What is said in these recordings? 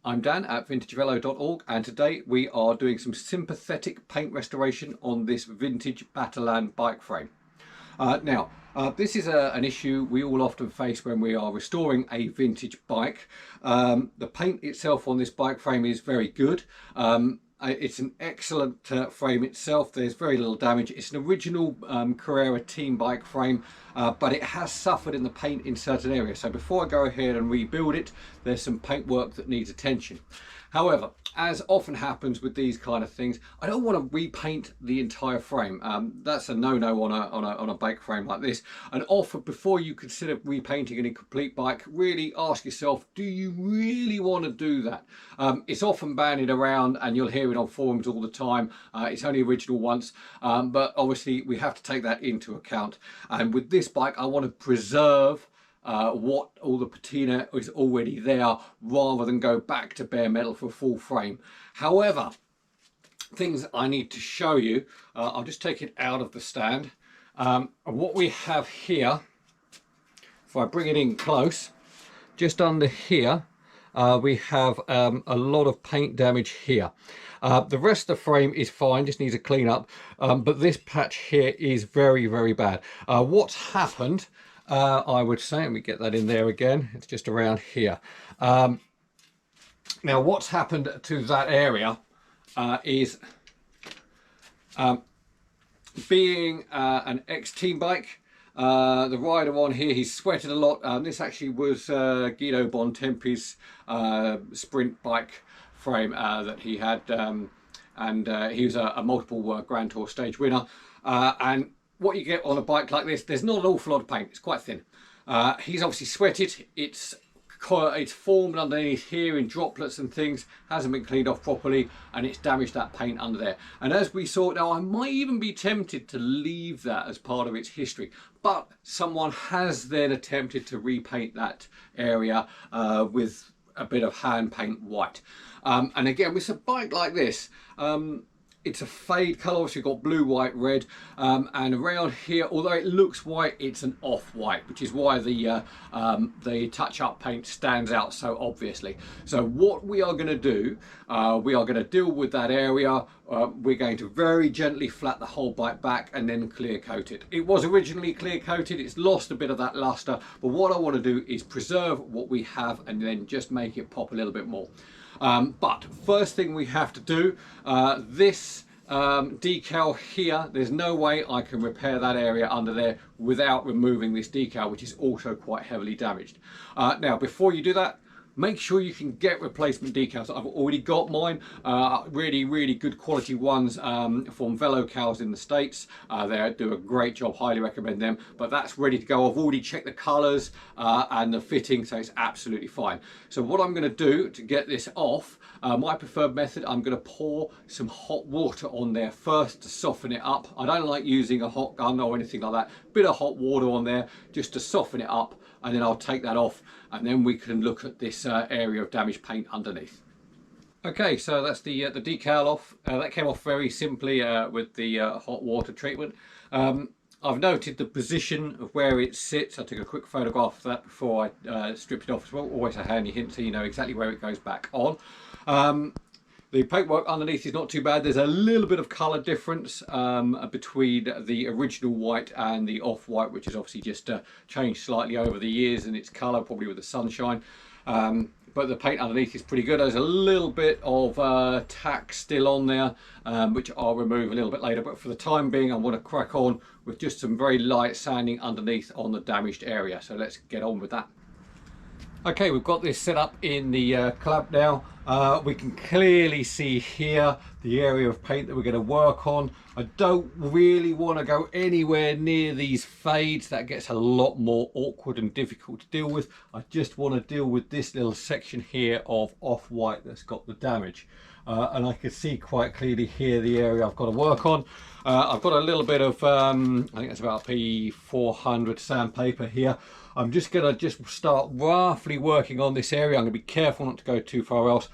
I'm Dan at vintagevello.org, and today we are doing some sympathetic paint restoration on this vintage Battleland bike frame. This is an issue we all often face when we are restoring a vintage bike. The paint itself on this bike frame is very good. It's an excellent frame itself. There's very little damage. It's an original Carrera team bike frame, but it has suffered in the paint in certain areas. So before I go ahead and rebuild it, there's some paint work that needs attention. However, as often happens with these kind of things, I don't want to repaint the entire frame. That's a no-no on a bike frame like this. And often, before you consider repainting an incomplete bike, really ask yourself, do you really want to do that? It's often bandied around, and you'll hear it on forums all the time. It's only original once, but obviously we have to take that into account. And with this bike, I want to preserve what all the patina is already there, rather than go back to bare metal for a full frame. However, things I need to show you, I'll just take it out of the stand. What we have here, if I bring it in close, just under here, we have a lot of paint damage here. The rest of the frame is fine, just needs a clean up, but this patch here is very, very bad. What's happened, I would say, let me get that in there again, it's just around here. Now what's happened to that area is, being an ex-team bike, the rider on here, he's sweated a lot. This actually was Guido Bontempi's sprint bike frame that he had, and he was a multiple Grand Tour stage winner. And what you get on a bike like this, there's not an awful lot of paint, it's quite thin. He's obviously sweated, it's formed underneath here in droplets and things, hasn't been cleaned off properly, and it's damaged that paint under there. And as we saw, now I might even be tempted to leave that as part of its history, but someone has then attempted to repaint that area with a bit of hand paint white. And again, with a bike like this, it's a fade colour, obviously you've got blue, white, red, and around here, although it looks white, it's an off-white, which is why the touch-up paint stands out so obviously. So what we are going to do, we are going to deal with that area. We're going to very gently flat the whole bike back and then clear coat it. It was originally clear coated, it's lost a bit of that luster, but what I want to do is preserve what we have and then just make it pop a little bit more. But first thing we have to do, this decal here, there's no way I can repair that area under there without removing this decal, which is also quite heavily damaged. Now before you do that, make sure you can get replacement decals. I've already got mine, really good quality ones from Velocals in the States. They do a great job, highly recommend them, but that's ready to go. I've already checked the colors and the fitting, so it's absolutely fine. So what I'm going to do to get this off, my preferred method, I'm going to pour some hot water on there first to soften it up. I don't like using a hot gun or anything like that. Bit of hot water on there just to soften it up, and then I'll take that off, and then we can look at this area of damaged paint underneath. Okay, so that's the decal off. That came off very simply with the hot water treatment. I've noted the position of where it sits. I took a quick photograph of that before I stripped it off as well. Always a handy hint so you know exactly where it goes back on. The paintwork underneath is not too bad. There's a little bit of colour difference between the original white and the off-white, which is obviously just changed slightly over the years in its colour, probably with the sunshine. But the paint underneath is pretty good. There's a little bit of tack still on there, which I'll remove a little bit later. But for the time being, I want to crack on with just some very light sanding underneath on the damaged area. So let's get on with that. Okay, we've got this set up in the clamp now. We can clearly see here the area of paint that we're going to work on. I don't really want to go anywhere near these fades. That gets a lot more awkward and difficult to deal with. I just want to deal with this little section here of off-white that's got the damage. And I can see quite clearly here the area I've got to work on. I've got a little bit of, I think it's about P400 sandpaper here. I'm just going to start roughly working on this area. I'm going to be careful not to go too far else,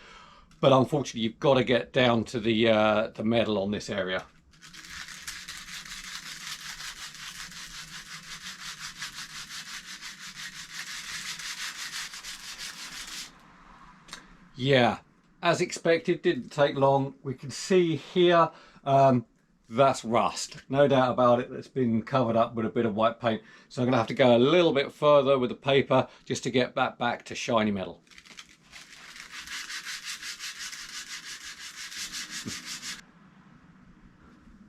but unfortunately you've got to get down to the metal on this area. Yeah, as expected, didn't take long. We can see here, that's rust. No doubt about it, that's been covered up with a bit of white paint. So I'm gonna have to go a little bit further with the paper just to get that back to shiny metal.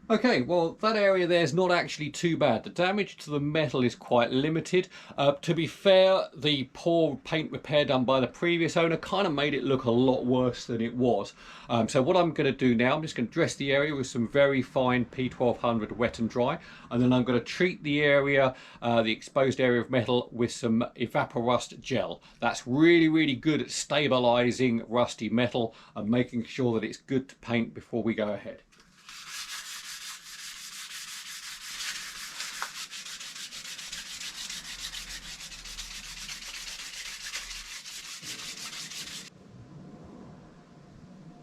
Okay, well, that area there is not actually too bad. The damage to the metal is quite limited. To be fair, the poor paint repair done by the previous owner kind of made it look a lot worse than it was. So what I'm going to do now, I'm just going to dress the area with some very fine P1200 wet and dry, and then I'm going to treat the area, the exposed area of metal, with some evaporust gel. That's really, really good at stabilizing rusty metal and making sure that it's good to paint before we go ahead.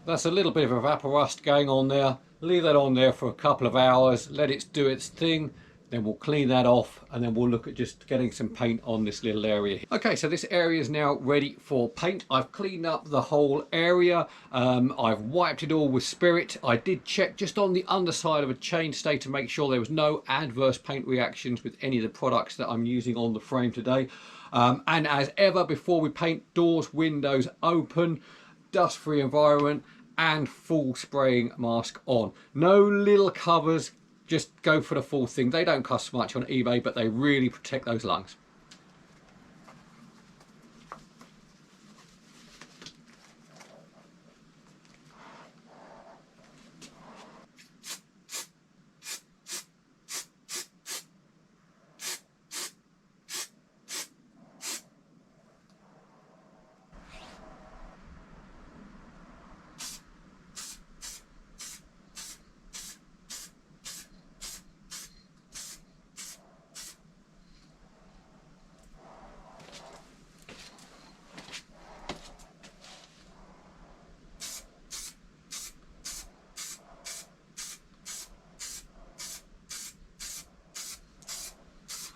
That's a little bit of evaporust going on there. Leave that on there for a couple of hours, let it do its thing, then we'll clean that off, and then we'll look at just getting some paint on this little area. Okay, so this area is now ready for paint. I've cleaned up the whole area. I've wiped it all with Spirit. I did check just on the underside of a chainstay to make sure there was no adverse paint reactions with any of the products that I'm using on the frame today. And as ever, before we paint, doors, windows open, dust-free environment, and full spraying mask on. No little covers, just go for the full thing. They don't cost much on eBay, but they really protect those lungs.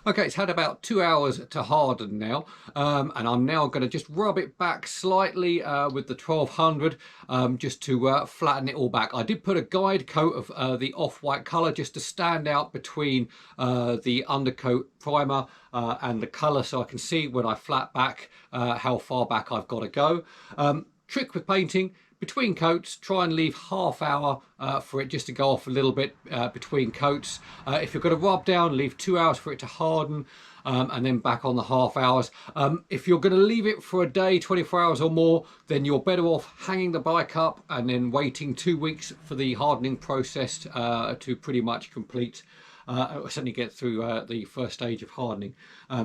Okay, it's had about 2 hours to harden now, and I'm now going to just rub it back slightly with the 1200 just to flatten it all back. I did put a guide coat of the off-white colour just to stand out between the undercoat primer and the colour, so I can see when I flat back how far back I've got to go. Trick with painting: between coats, try and leave half hour for it just to go off a little bit between coats. If you're going to rub down, leave 2 hours for it to harden, and then back on the half hours. If you're going to leave it for a day, 24 hours or more, then you're better off hanging the bike up and then waiting 2 weeks for the hardening process to pretty much complete. Certainly get through the first stage of hardening.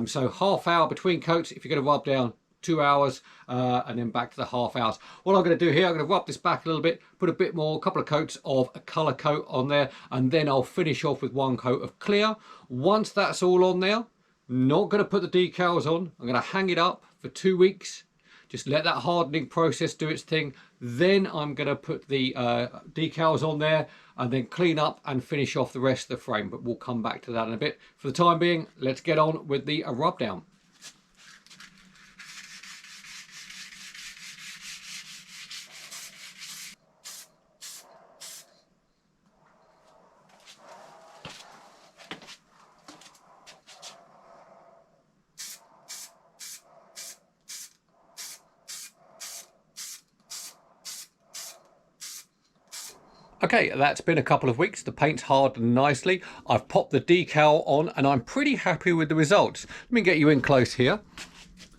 So half hour between coats if you're going to rub down, 2 hours, and then back to the half hours. What I'm going to do here, I'm going to rub this back a little bit, put a bit more, a couple of coats of a colour coat on there, and then I'll finish off with 1 coat of clear. Once that's all on there, not going to put the decals on. I'm going to hang it up for 2 weeks. Just let that hardening process do its thing. Then I'm going to put the decals on there and then clean up and finish off the rest of the frame. But we'll come back to that in a bit. For the time being, let's get on with the rub down. Okay, that's been a couple of weeks. The paint's hardened nicely. I've popped the decal on and I'm pretty happy with the results. Let me get you in close here.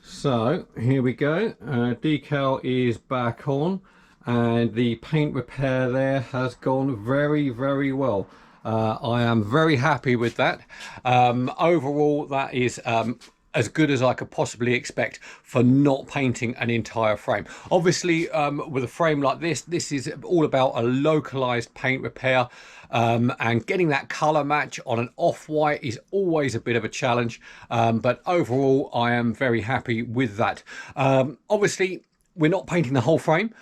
So here we go. Decal is back on and the paint repair there has gone very, very well. I am very happy with that. Overall, that is as good as I could possibly expect for not painting an entire frame. Obviously, with a frame like this is all about a localized paint repair, and getting that color match on an off-white is always a bit of a challenge, but overall I am very happy with that. Obviously, we're not painting the whole frame.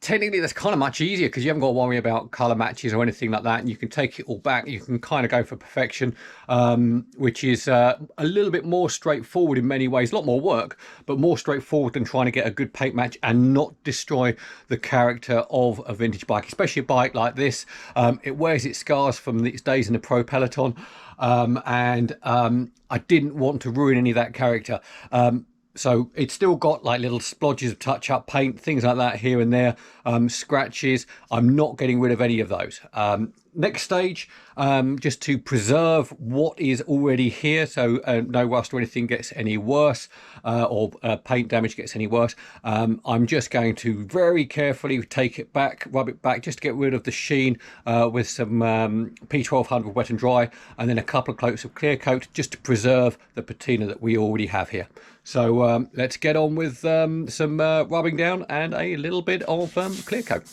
technically that's kind of much easier because you haven't got to worry about color matches or anything like that, and you can take it all back. You can kind of go for perfection, which is a little bit more straightforward in many ways, a lot more work, but more straightforward than trying to get a good paint match and not destroy the character of a vintage bike, especially a bike like this. It wears its scars from its days in the pro peloton, and I didn't want to ruin any of that character. So it's still got like little splodges of touch-up paint, things like that here and there, scratches. I'm not getting rid of any of those. Next stage, just to preserve what is already here, so no rust or anything gets any worse, or paint damage gets any worse. I'm just going to very carefully take it back, rub it back, just to get rid of the sheen with some P1200 wet and dry, and then a couple of coats of clear coat just to preserve the patina that we already have here. So let's get on with some rubbing down and a little bit of clear coat.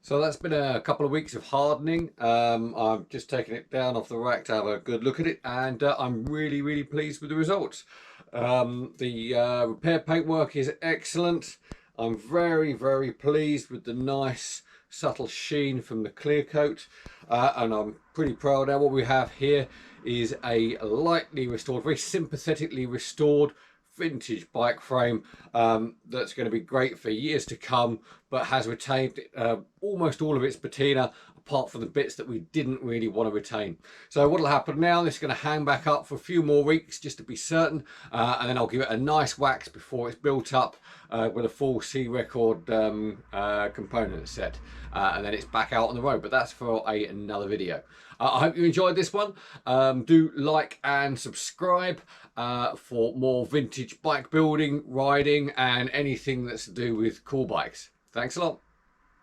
So that's been a couple of weeks of hardening. I've just taken it down off the rack to have a good look at it, and I'm really pleased with the results. The repair paintwork is excellent. I'm very pleased with the nice subtle sheen from the clear coat, and I'm pretty proud. Now what we have here is a lightly restored, very sympathetically restored vintage bike frame that's going to be great for years to come, but has retained almost all of its patina, apart from the bits that we didn't really want to retain. So what will happen now, this is going to hang back up for a few more weeks just to be certain, and then I'll give it a nice wax before it's built up with a full C record component set, and then it's back out on the road. But that's for another video. I hope you enjoyed this one. Do like and subscribe for more vintage bike building, riding, and anything that's to do with cool bikes. Thanks a lot.